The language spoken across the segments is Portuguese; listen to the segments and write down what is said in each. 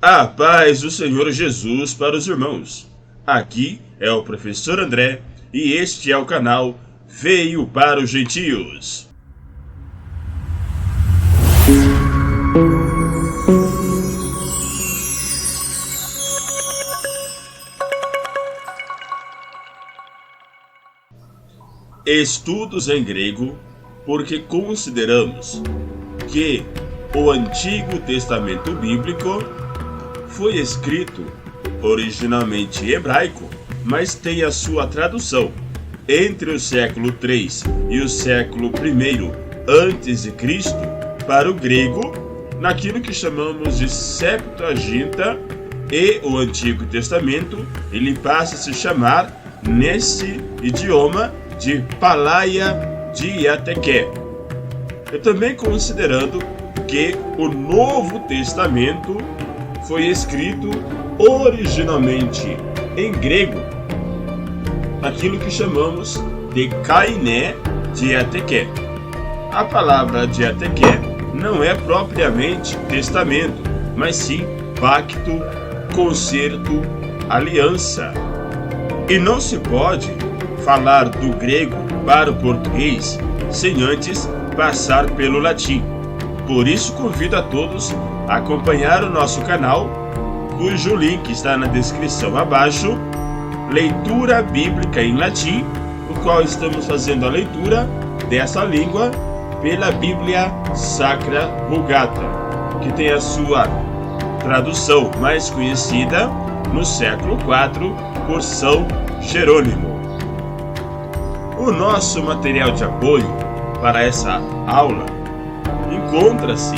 A paz do Senhor Jesus para os irmãos. Aqui é o professor André e este é o canal Veio para os Gentios. Estudos em grego, porque consideramos que o Antigo Testamento Bíblico foi escrito originalmente em hebraico, mas tem a sua tradução entre o século III e o século I a.C. para o grego, naquilo que chamamos de Septuaginta, e o Antigo Testamento ele passa a se chamar nesse idioma de Palaia Diateque. E também considerando que o Novo Testamento foi escrito originalmente em grego, aquilo que chamamos de Kainé Diateque. A palavra Diateque não é propriamente testamento, mas sim pacto, concerto, aliança. E não se pode falar do grego para o português sem antes passar pelo latim. Por isso convido a todos a acompanhar o nosso canal, cujo link está na descrição abaixo, Leitura Bíblica em Latim, no qual estamos fazendo a leitura dessa língua pela Bíblia Sacra Vulgata, que tem a sua tradução mais conhecida no século IV por São Jerônimo. O nosso material de apoio para essa aula encontra-se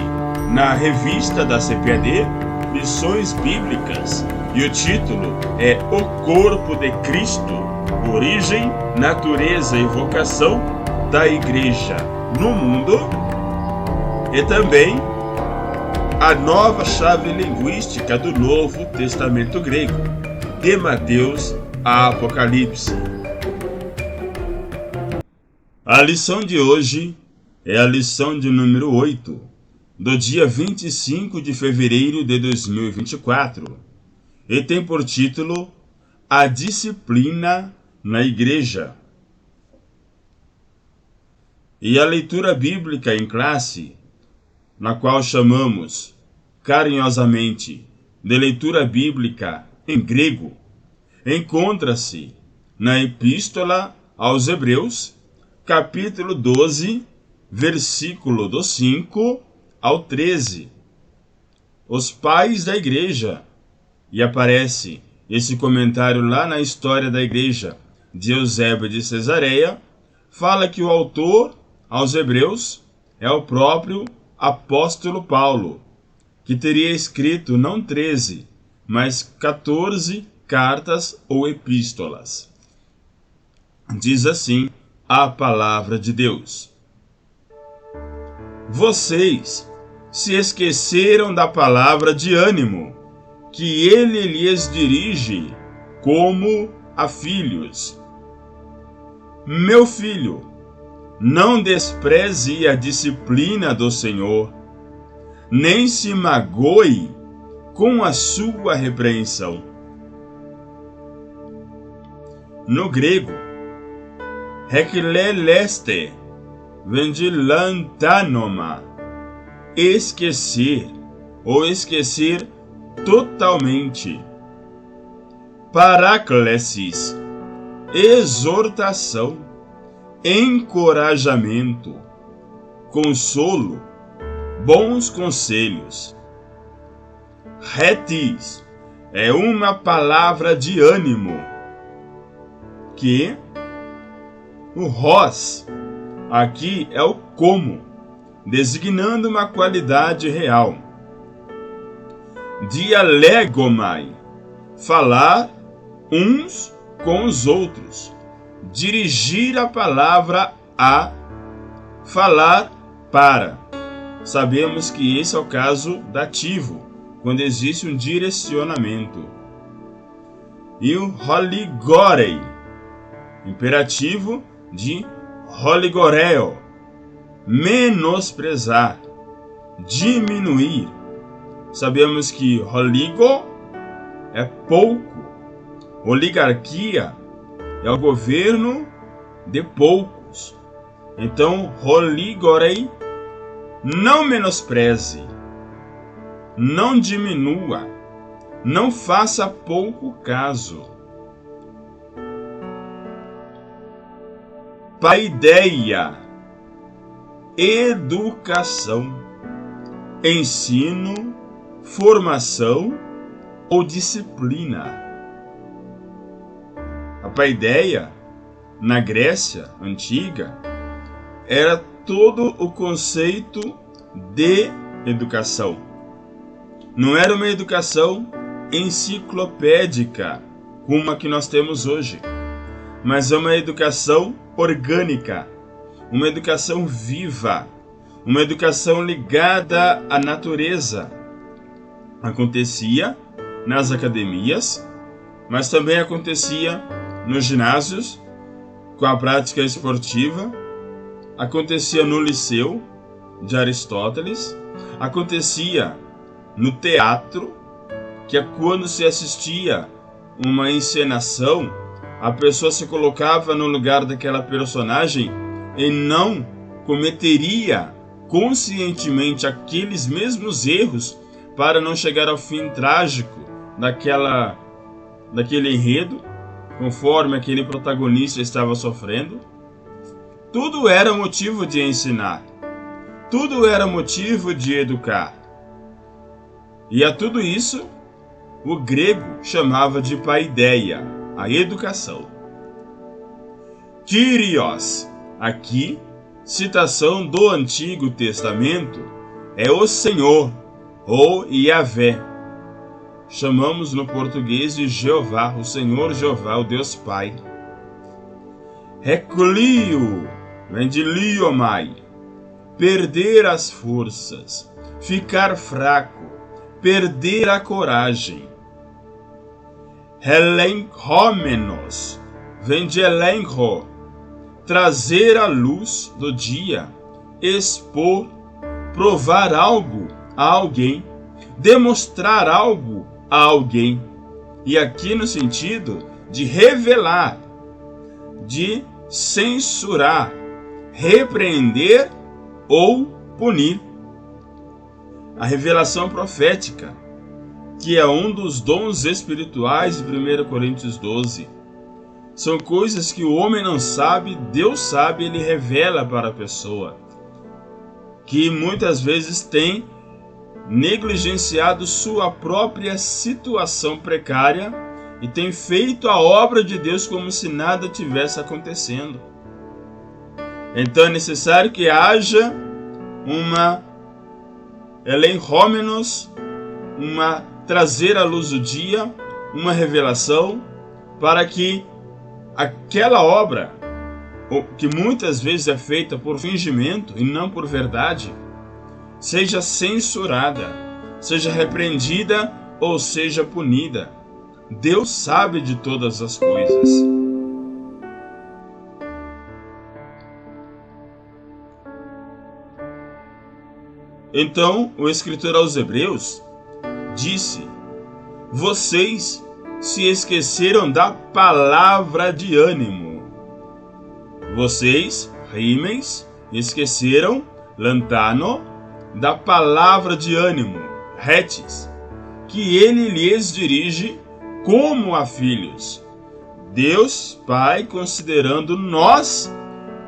na revista da CPAD, Lições Bíblicas, e o título é O Corpo de Cristo, Origem, Natureza e Vocação da Igreja no Mundo, e também a nova chave linguística do Novo Testamento grego, de Mateus a Apocalipse. A lição de hoje é a lição de número 8, do dia 25 de fevereiro de 2024, e tem por título A Disciplina na Igreja. E a leitura bíblica em classe, na qual chamamos carinhosamente de leitura bíblica em grego, encontra-se na Epístola aos Hebreus, capítulo 12, versículo do 5 ao 13. Os pais da igreja. E aparece esse comentário lá na História da Igreja de Eusébio de Cesareia, fala que o autor aos Hebreus é o próprio apóstolo Paulo, que teria escrito não 13, mas 14 cartas ou epístolas. Diz assim a palavra de Deus: Vocês se esqueceram da palavra de ânimo que ele lhes dirige como a filhos. Meu filho, não despreze a disciplina do Senhor, nem se magoe com a sua repreensão. No grego, rekleleste vem de lantanoma, esquecer ou esquecer totalmente. Paráclesis, exortação, encorajamento, consolo, bons conselhos. Retis é uma palavra de ânimo, que o ros aqui é o como, designando uma qualidade real. Dialegomai, falar uns com os outros. Dirigir a palavra a, falar para. Sabemos que esse é o caso dativo, quando existe um direcionamento. E o holigorei, imperativo de holigoreo, menosprezar, diminuir, sabemos que oligo é pouco, oligarquia é o governo de poucos. Então, oligorei, não menospreze, não diminua, não faça pouco caso. Paideia, educação, ensino, formação ou disciplina. A paideia, na Grécia Antiga, era todo o conceito de educação. Não era uma educação enciclopédica, como a que nós temos hoje, mas é uma educação orgânica, uma educação viva, uma educação ligada à natureza. Acontecia nas academias, mas também acontecia nos ginásios, com a prática esportiva, acontecia no Liceu de Aristóteles, acontecia no teatro, que é quando se assistia uma encenação, a pessoa se colocava no lugar daquela personagem e não cometeria conscientemente aqueles mesmos erros para não chegar ao fim trágico daquele enredo, conforme aquele protagonista estava sofrendo. Tudo era motivo de ensinar, tudo era motivo de educar. E a tudo isso, o grego chamava de paideia, a educação. Kyrios, aqui, citação do Antigo Testamento, é o Senhor, ou Yahvé. Chamamos no português de Jeová, o Senhor Jeová, o Deus Pai. Reclio, vem de liomai, perder as forças, ficar fraco, perder a coragem. Helenhomenos, vem de elenho, trazer a luz do dia, expor, provar algo a alguém, demonstrar algo a alguém. E aqui no sentido de revelar, de censurar, repreender ou punir. A revelação profética, que é um dos dons espirituais de 1 Coríntios 12. São coisas que o homem não sabe, Deus sabe, ele revela para a pessoa, que muitas vezes tem negligenciado sua própria situação precária e tem feito a obra de Deus como se nada tivesse acontecendo. Então é necessário que haja uma elenhomenos, trazer à luz do dia, uma revelação, para que aquela obra, que muitas vezes é feita por fingimento e não por verdade, seja censurada, seja repreendida ou seja punida. Deus sabe de todas as coisas. Então, o escritor aos Hebreus disse: vocês se esqueceram da palavra de ânimo. Vocês, rimens, esqueceram, lantano, da palavra de ânimo, retes, que ele lhes dirige como a filhos. Deus Pai considerando nós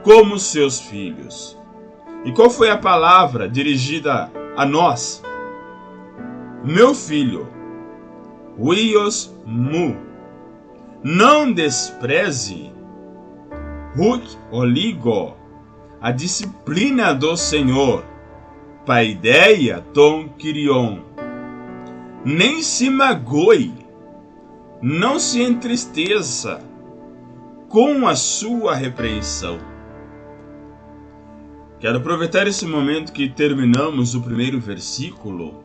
como seus filhos. E qual foi a palavra dirigida a nós? Meu filho, huios mu, não despreze, huk oligo, a disciplina do Senhor, paideia ton kyrion, nem se magoe, não se entristeça com a sua repreensão. Quero aproveitar esse momento que terminamos o primeiro versículo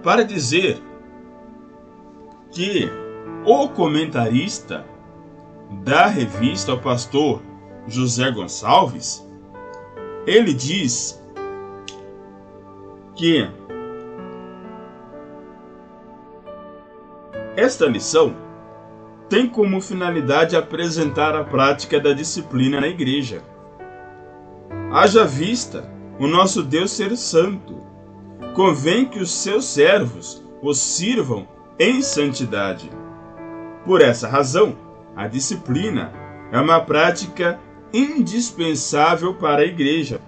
para dizer que o comentarista da revista, o pastor José Gonçalves, ele diz que Esta lição tem como finalidade apresentar a prática da disciplina na igreja. Haja vista o nosso Deus ser santo, convém que os seus servos o sirvam em santidade. Por essa razão, a disciplina é uma prática indispensável para a igreja,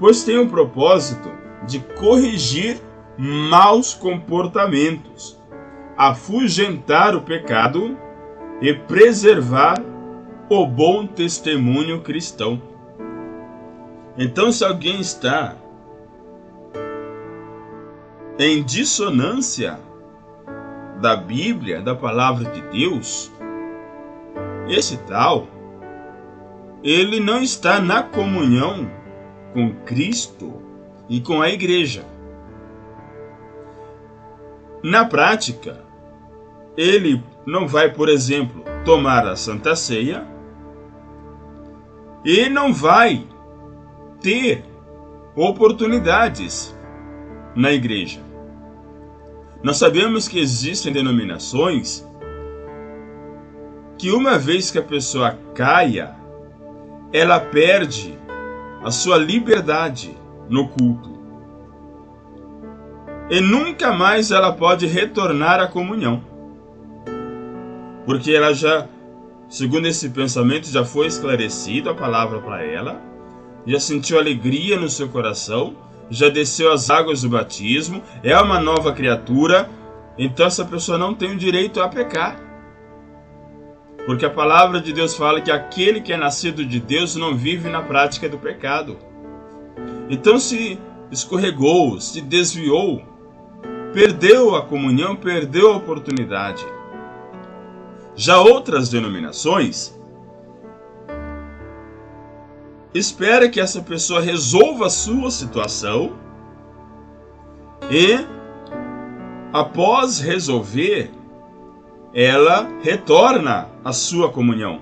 pois tem o propósito de corrigir maus comportamentos, afugentar o pecado e preservar o bom testemunho cristão. Então, se alguém está em dissonância da Bíblia, da palavra de Deus, esse tal, ele não está na comunhão com Cristo e com a igreja. Na prática, ele não vai, por exemplo, tomar a Santa Ceia e não vai ter oportunidades na igreja. Nós sabemos que existem denominações que uma vez que a pessoa caia, ela perde a sua liberdade no culto. E nunca mais ela pode retornar à comunhão. Porque ela já, segundo esse pensamento, já foi esclarecido a palavra para ela, já sentiu alegria no seu coração, já desceu as águas do batismo, é uma nova criatura, então essa pessoa não tem o direito a pecar. Porque a palavra de Deus fala que aquele que é nascido de Deus não vive na prática do pecado. Então, se escorregou, se desviou, perdeu a comunhão, perdeu a oportunidade. Já outras denominações espera que essa pessoa resolva a sua situação e, após resolver, ela retorna à sua comunhão.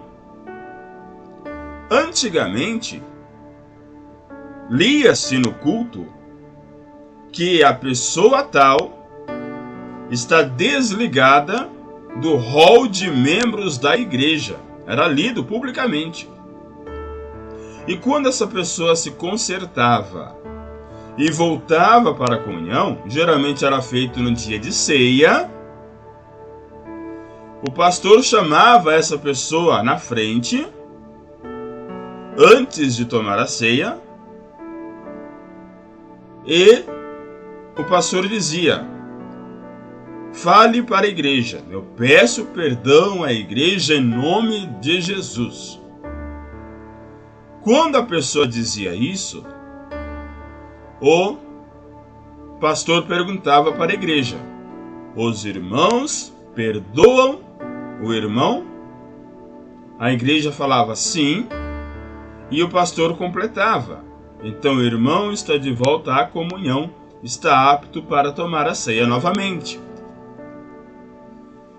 Antigamente, lia-se no culto que a pessoa tal está desligada do rol de membros da igreja. Era lido publicamente. E quando essa pessoa se consertava e voltava para a comunhão, geralmente era feito no dia de ceia, o pastor chamava essa pessoa na frente, antes de tomar a ceia, e o pastor dizia: fale para a igreja, eu peço perdão à igreja em nome de Jesus. Quando a pessoa dizia isso, o pastor perguntava para a igreja: os irmãos perdoam o irmão? A igreja falava sim, e o pastor completava: então o irmão está de volta à comunhão, está apto para tomar a ceia novamente.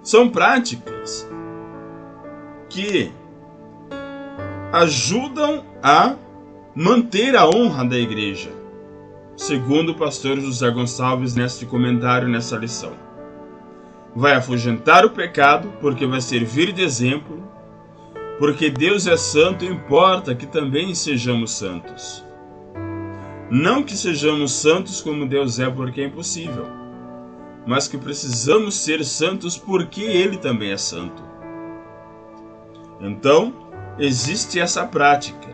São práticas que ajudam a manter a honra da igreja, segundo o pastor José Gonçalves neste comentário, nessa lição. Vai afugentar o pecado, porque vai servir de exemplo, porque Deus é santo, importa que também sejamos santos. Não que sejamos santos como Deus é, porque é impossível, mas que precisamos ser santos porque Ele também é santo. Então, existe essa prática,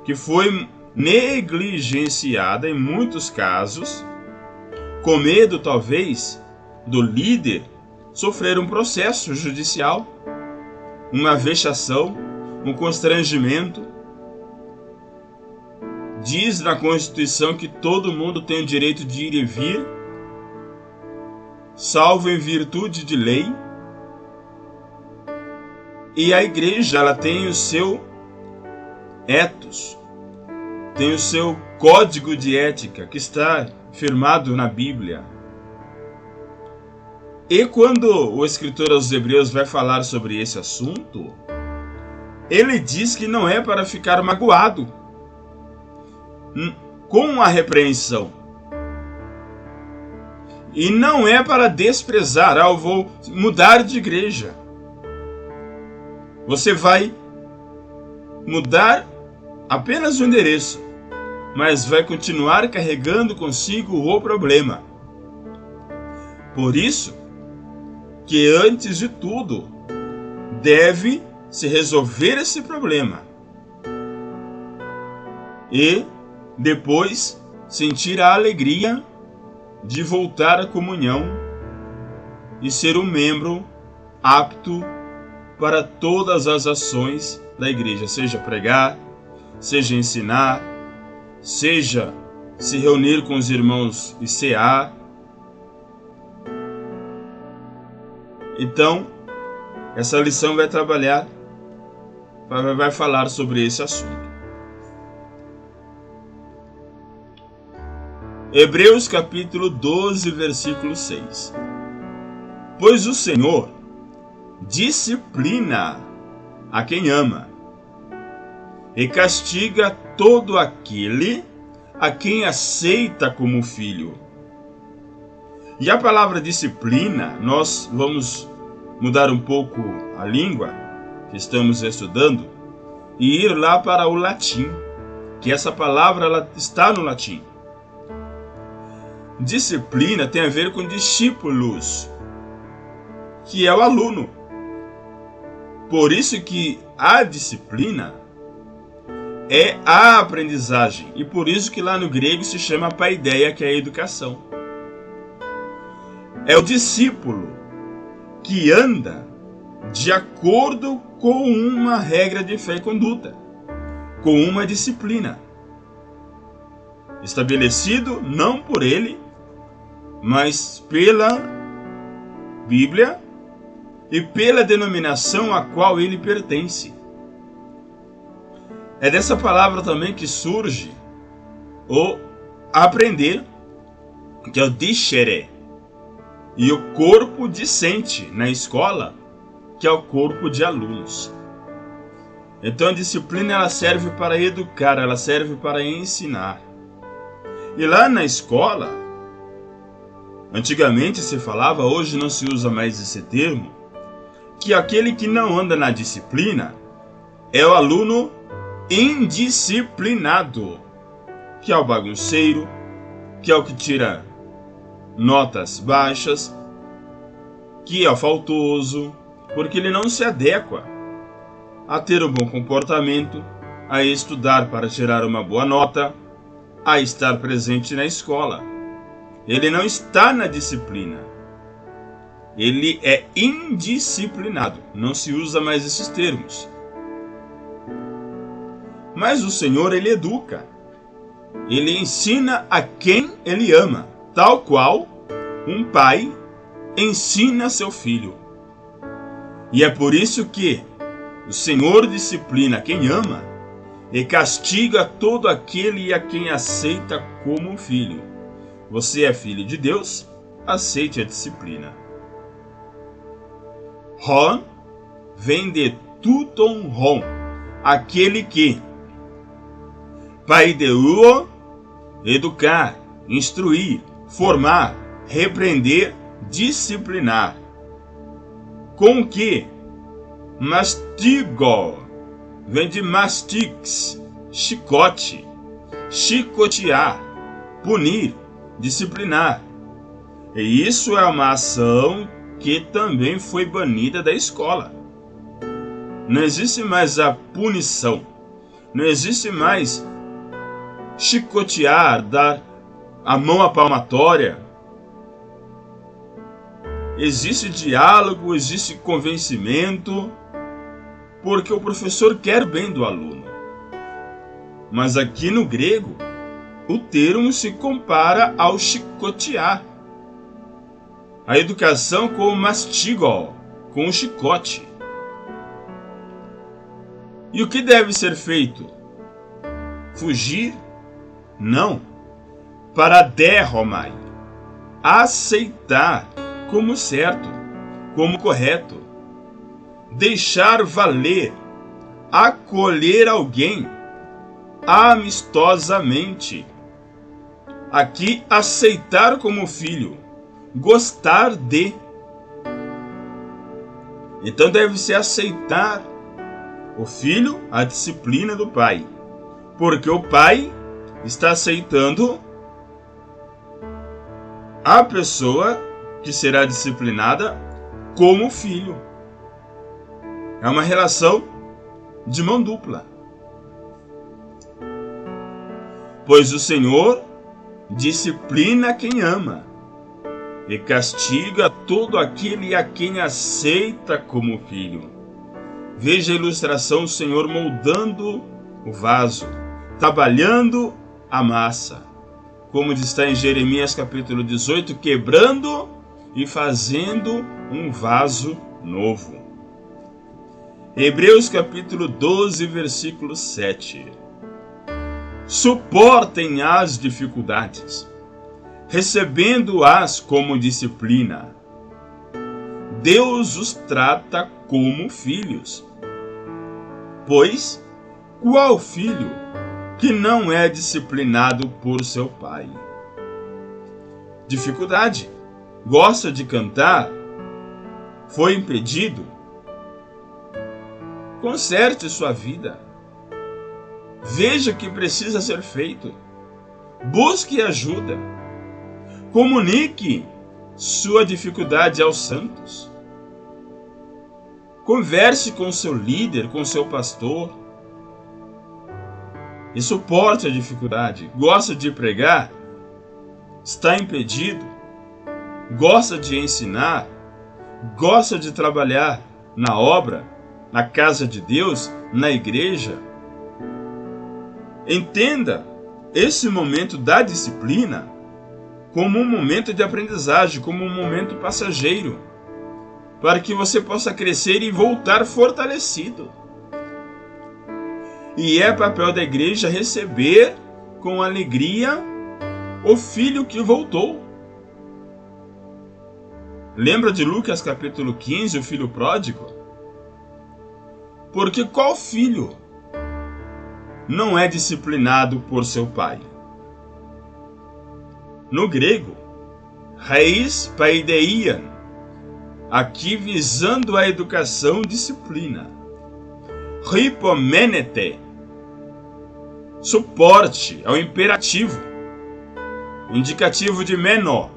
que foi negligenciada em muitos casos, com medo talvez do líder sofrer um processo judicial, uma vexação, um constrangimento. Diz na Constituição que todo mundo tem o direito de ir e vir, salvo em virtude de lei. E a igreja, ela tem o seu ethos, tem o seu código de ética que está firmado na Bíblia. E quando o escritor aos Hebreus vai falar sobre esse assunto, ele diz que não é para ficar magoado com a repreensão, E não é para desprezar, eu vou mudar de igreja. Você vai mudar apenas o endereço, mas vai continuar carregando consigo o problema. Por isso que antes de tudo deve se resolver esse problema e depois sentir a alegria de voltar à comunhão e ser um membro apto para todas as ações da igreja, seja pregar, seja ensinar, seja se reunir com os irmãos e cear. Então, essa lição vai falar sobre esse assunto. Hebreus capítulo 12, versículo 6. Pois o Senhor disciplina a quem ama e castiga todo aquele a quem aceita como filho. E a palavra disciplina, nós vamos mudar um pouco a língua que estamos estudando e ir lá para o latim, que essa palavra ela está no latim. Disciplina tem a ver com discípulos, que é o aluno. Por isso que a disciplina é a aprendizagem, e por isso que lá no grego se chama paideia, que é a educação. É o discípulo que anda de acordo com uma regra de fé e conduta, com uma disciplina, estabelecido não por ele, mas pela Bíblia e pela denominação a qual ele pertence. É dessa palavra também que surge o aprender, que é o discere, e o corpo discente na escola, que é o corpo de alunos. Então a disciplina ela serve para educar, ela serve para ensinar. E lá na escola, antigamente se falava, hoje não se usa mais esse termo, que aquele que não anda na disciplina é o aluno indisciplinado, que é o bagunceiro, que é o que tira notas baixas, que é o faltoso, porque ele não se adequa a ter um bom comportamento, a estudar para tirar uma boa nota, a estar presente na escola. Ele não está na disciplina. Ele é indisciplinado. Não se usa mais esses termos. Mas o Senhor, ele educa. Ele ensina a quem ele ama, tal qual um pai ensina seu filho. E é por isso que o Senhor disciplina quem ama e castiga todo aquele a quem aceita como filho. Você é filho de Deus, aceite a disciplina. Ron vem de tuton ron, aquele que paideuo, educar, instruir, formar, repreender, disciplinar. Com que mastigo vem de mastix, chicote, chicotear, punir, disciplinar. E isso é uma ação que também foi banida da escola. Não existe mais a punição, não existe mais chicotear, dar a mão à palmatória. Existe diálogo, existe convencimento, porque o professor quer bem do aluno. Mas aqui no grego, o termo se compara ao chicotear. A educação com o mastigo, com o chicote. E o que deve ser feito? Fugir? Não. Para derromai, aceitar como certo, como correto, deixar valer, acolher alguém amistosamente. Aqui, aceitar como filho, gostar de. Então deve-se aceitar o filho a disciplina do pai, porque o pai está aceitando a pessoa que será disciplinada como filho. É uma relação de mão dupla. Pois o Senhor disciplina quem ama e castiga todo aquele a quem aceita como filho. Veja a ilustração: o Senhor moldando o vaso, trabalhando a massa, como está em Jeremias capítulo 18, quebrando e fazendo um vaso novo. Hebreus capítulo 12, versículo 7. Suportem as dificuldades, recebendo-as como disciplina. Deus os trata como filhos. Pois, qual filho que não é disciplinado por seu pai? Dificuldade. Gosta de cantar? Foi impedido? Conserte sua vida. Veja o que precisa ser feito. Busque ajuda. Comunique sua dificuldade aos santos. Converse com seu líder, com seu pastor. E suporte a dificuldade. Gosta de pregar? Está impedido? Gosta de ensinar? Gosta de trabalhar na obra, na casa de Deus, na igreja? Entenda esse momento da disciplina como um momento de aprendizagem, como um momento passageiro, para que você possa crescer e voltar fortalecido. E é papel da igreja receber com alegria o filho que voltou. Lembra de Lucas capítulo 15, o filho pródigo? Porque qual filho não é disciplinado por seu pai? No grego, raiz paideian, aqui visando a educação, disciplina. Hypomenete, suporte, é o imperativo, indicativo de menor.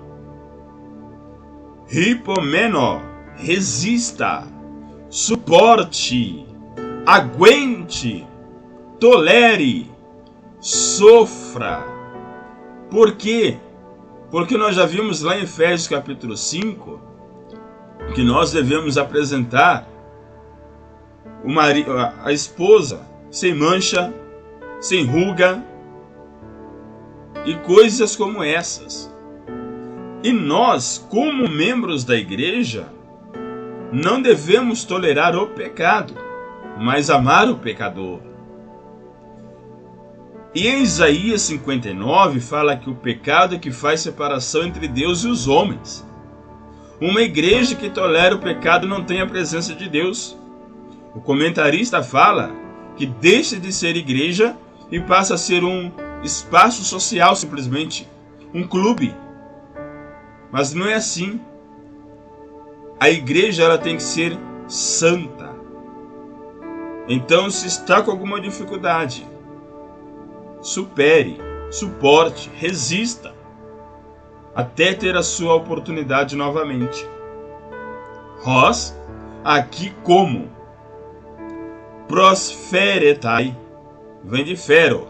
Hypomeno, resista, suporte, aguente, tolere, sofra. Por quê? Porque nós já vimos lá em Efésios capítulo 5 que nós devemos apresentar a esposa sem mancha, sem ruga e coisas como essas. E nós, como membros da igreja, não devemos tolerar o pecado, mas amar o pecador. E em Isaías 59 fala que o pecado é que faz separação entre Deus e os homens. Uma igreja que tolera o pecado não tem a presença de Deus. O comentarista fala que deixa de ser igreja e passa a ser um espaço social, simplesmente um clube. Mas não é assim. A igreja ela tem que ser santa. Então, se está com alguma dificuldade, supere, suporte, resista, até ter a sua oportunidade novamente. Hós, aqui como? Prosperetai, vem de fero.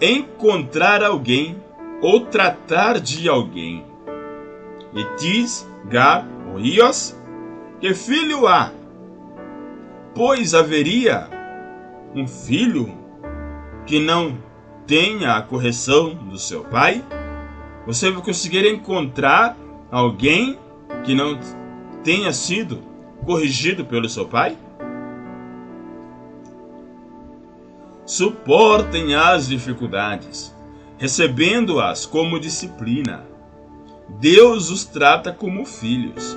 Encontrar alguém ou tratar de alguém. Etis, gar, oios, que filho há? Pois haveria um filho que não tenha a correção do seu pai? Você vai conseguir encontrar alguém que não tenha sido corrigido pelo seu pai? Suportem as dificuldades, recebendo-as como disciplina. Deus os trata como filhos.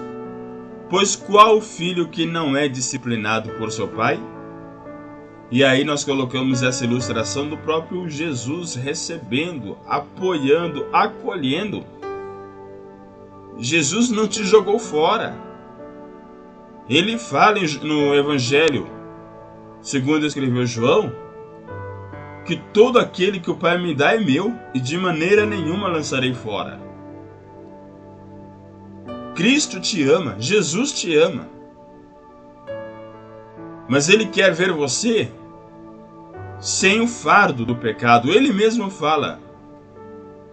Pois qual filho que não é disciplinado por seu pai? E aí nós colocamos essa ilustração do próprio Jesus recebendo, apoiando, acolhendo Jesus não te jogou fora. Ele fala no Evangelho, segundo escreveu João, que todo aquele que o Pai me dá é meu, e de maneira nenhuma lançarei fora. Cristo te ama, Jesus te ama. Mas Ele quer ver você sem o fardo do pecado. Ele mesmo fala: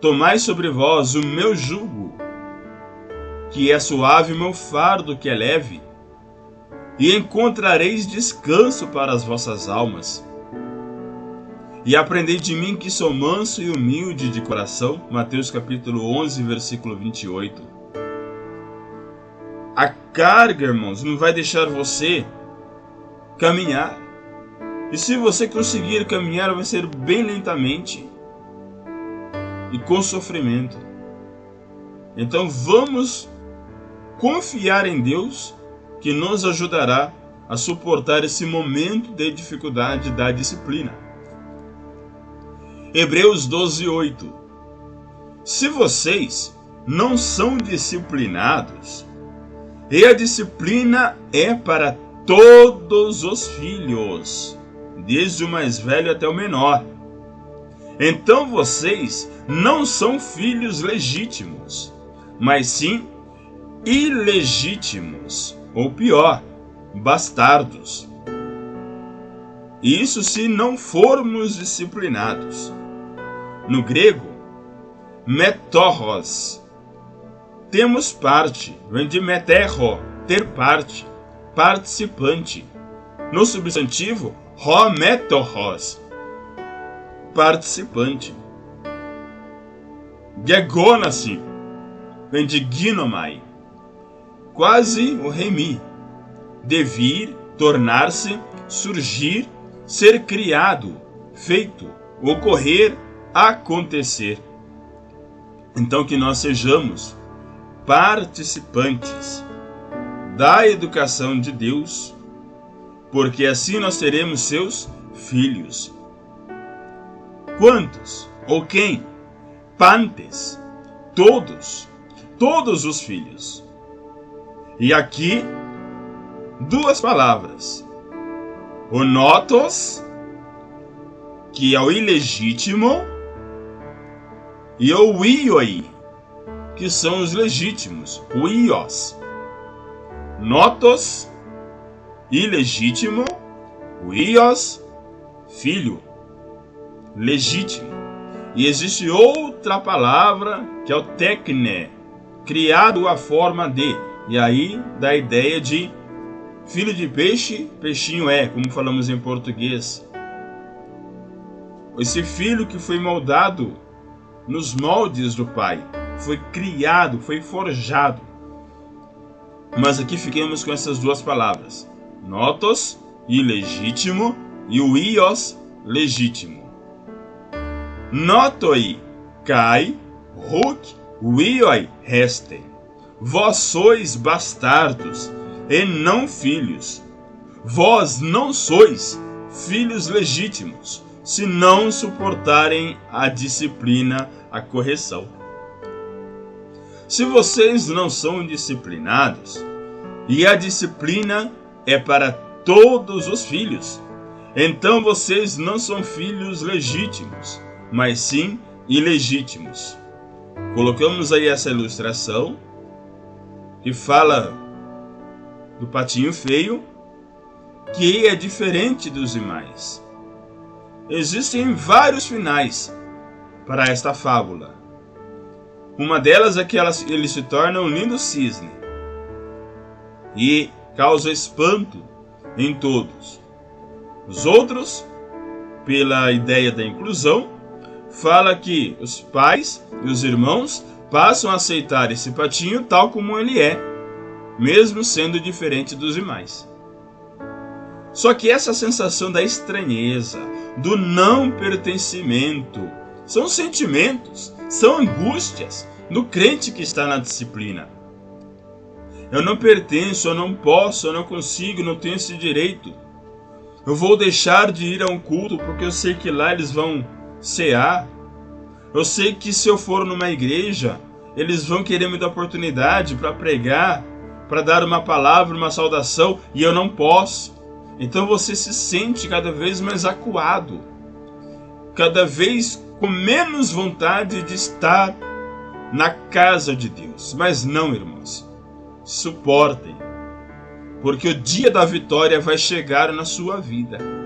tomai sobre vós o meu jugo, que é suave, o meu fardo que é leve, e encontrareis descanso para as vossas almas. E aprendei de mim, que sou manso e humilde de coração. Mateus capítulo 11, versículo 28. A carga, irmãos, não vai deixar você caminhar. E se você conseguir caminhar, vai ser bem lentamente e com sofrimento. Então vamos confiar em Deus, que nos ajudará a suportar esse momento de dificuldade da disciplina. Hebreus 12:8. Se vocês não são disciplinados, e a disciplina é para todos os filhos, desde o mais velho até o menor, então vocês não são filhos legítimos, mas sim ilegítimos, ou pior, bastardos. Isso se não formos disciplinados. No grego, metorros, temos parte, vem de meterro, ter parte, participante. No substantivo, hometorros, participante. Gegonasi, vem de ginomai, quase o remi, devir, tornar-se, surgir, ser criado, feito, ocorrer, acontecer. Então que nós sejamos participantes da educação de Deus, porque assim nós seremos seus filhos. Quantos? Ou quem? Pantes. Todos os filhos. E aqui, duas palavras. O notos, que é o ilegítimo, e o ioi, que são os legítimos, o ios. Notos, ilegítimo, o ios, filho, legítimo. E existe outra palavra, que é o tecne, criado à forma de, e aí dá a ideia de filho de peixe, peixinho é, como falamos em português. Esse filho que foi moldado nos moldes do Pai, foi criado, foi forjado. Mas aqui fiquemos com essas duas palavras: notos, ilegítimo, e o ios, legítimo. Notoi, kai, huk, uioi, restem. Vós sois bastardos, e não filhos. Vós não sois filhos legítimos, se não suportarem a disciplina, a correção. Se vocês não são disciplinados, e a disciplina é para todos os filhos, então vocês não são filhos legítimos, mas sim ilegítimos. Colocamos aí essa ilustração que fala do patinho feio, que é diferente dos demais. Existem vários finais para esta fábula. Uma delas é que ele se torna um lindo cisne e causa espanto em todos. Os outros, pela ideia da inclusão, fala que os pais e os irmãos passam a aceitar esse patinho tal como ele é, mesmo sendo diferente dos demais. Só que essa sensação da estranheza, do não pertencimento, são sentimentos, são angústias do crente que está na disciplina. Eu não pertenço, eu não posso, eu não consigo, não tenho esse direito. Eu vou deixar de ir a um culto porque eu sei que lá eles vão cear. Eu sei que se eu for numa igreja, eles vão querer muita oportunidade para pregar, para dar uma palavra, uma saudação, e eu não posso. Então você se sente cada vez mais acuado, cada vez com menos vontade de estar na casa de Deus. Mas não, irmãos, suportem, porque o dia da vitória vai chegar na sua vida.